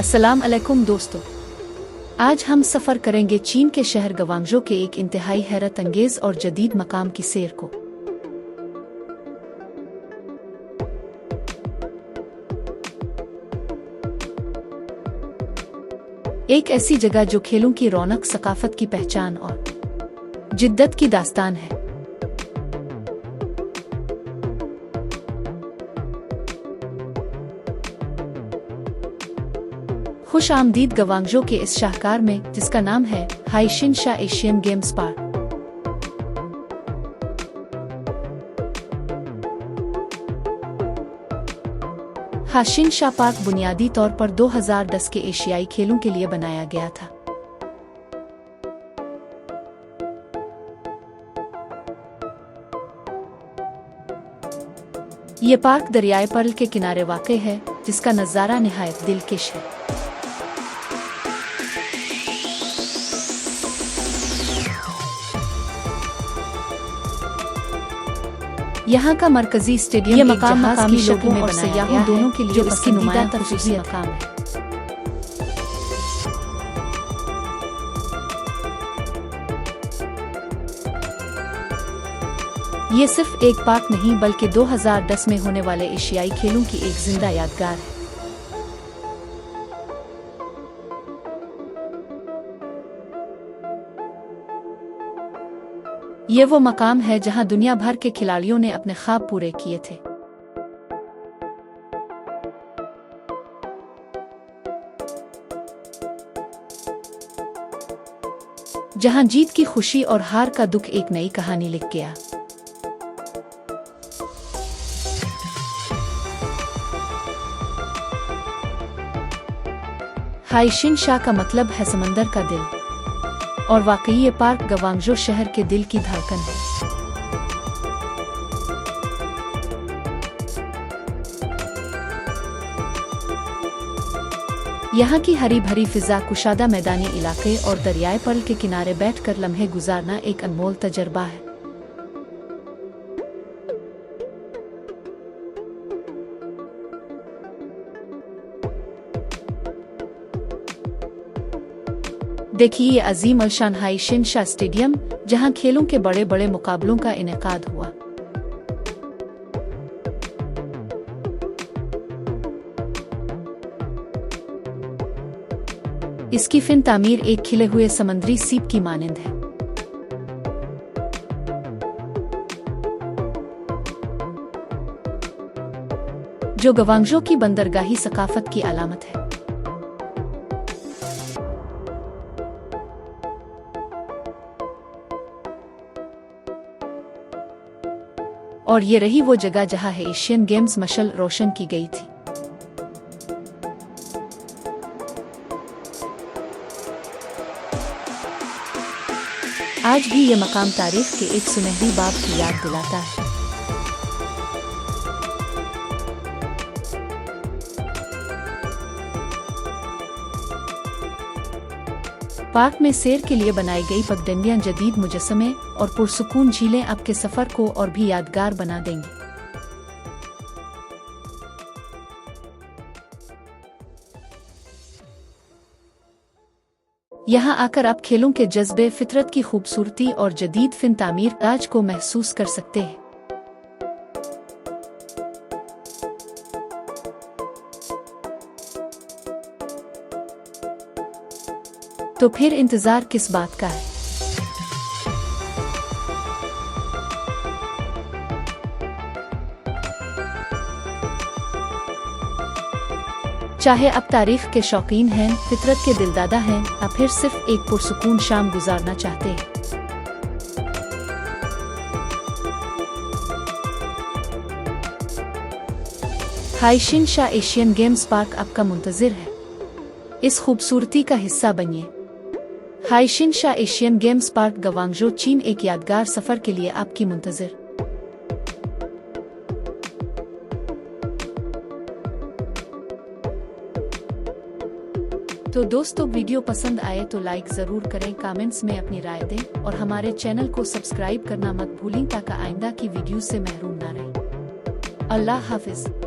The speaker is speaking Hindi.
अस्सलाम अलैकुम दोस्तों, आज हम सफ़र करेंगे चीन के शहर गवांगझो के एक इंतहाई हैरत अंगेज और जदीद मकाम की सैर को। एक ऐसी जगह जो खेलों की रौनक, सकाफत की पहचान और जिद्दत की दास्तान है। खुश आमदीद गवांगझो के इस शाहकार में, जिसका नाम है हाइशिनशा एशियन गेम्स पार्क। हाशिनशा पार्क बुनियादी तौर पर 2010 के एशियाई खेलों के लिए बनाया गया था। ये पार्क दरियाए पर्ल के किनारे वाक़ई है, जिसका नज़ारा निहायत दिलकश है। यहाँ का मरकजी स्टेडियम ये मकाम मकामी लोगों और सयाहों दोनों के लिए इसकी नुमायां तफसीली मकाम है। ये सिर्फ एक पार्क नहीं बल्कि 2010 में होने वाले एशियाई खेलों की एक जिंदा यादगार है। ये वो मकाम है जहां दुनिया भर के खिलाड़ियों ने अपने ख्वाब पूरे किए थे। जहां जीत की खुशी और हार का दुख एक नई कहानी लिख गया। हाइशिनशा का मतलब है समंदर का दिल, और वाकई ये पार्क गवांगझो शहर के दिल की धड़कन है। यहाँ की हरी भरी फिजा, कुशादा मैदानी इलाके और दरियाए पर्ल के किनारे बैठकर लम्हे गुजारना एक अनमोल तजर्बा है। देखिए ये अजीम अलशान हाइशिनशा स्टेडियम, जहां खेलों के बड़े बड़े मुकाबलों का इनेकाद हुआ। इसकी फिन तामीर एक खिले हुए समंदरी सीप की मानिंद है। जो गवांगझो की बंदरगाही सकाफत की अलामत है। और ये रही वो जगह जहां एशियन गेम्स मशल रोशन की गई थी। आज भी ये मकाम तारीख के एक सुनहरी बाब की याद दिलाता है। पार्क में सैर के लिए बनाई गई पगडंडियां, जदीद मुजस्समे और पुरसुकून झीलें आपके सफर को और भी यादगार बना देंगी। यहाँ आकर आप खेलों के जज्बे, फितरत की खूबसूरती और जदीद फिन तामीर ताज को महसूस कर सकते हैं। तो फिर इंतजार किस बात का है? चाहे अब तारीख के शौकीन हैं, फितरत के दिलदादा हैं, या फिर सिर्फ एक पुरसुकून शाम गुजारना चाहते हैं। हाइशिनशा एशियन गेम्स पार्क आपका मुंतजिर है। इस खूबसूरती का हिस्सा बनिए। हाइशिनशा एशियन गेम्स पार्क गवांगझो, चीन, एक यादगार सफर के लिए आपकी मुंतजिर। तो दोस्तों, वीडियो पसंद आए तो लाइक जरूर करें, कमेंट्स में अपनी राय दें और हमारे चैनल को सब्सक्राइब करना मत भूलें ताकि आइंदा की वीडियो से महरूम ना रहें। अल्लाह हाफिज।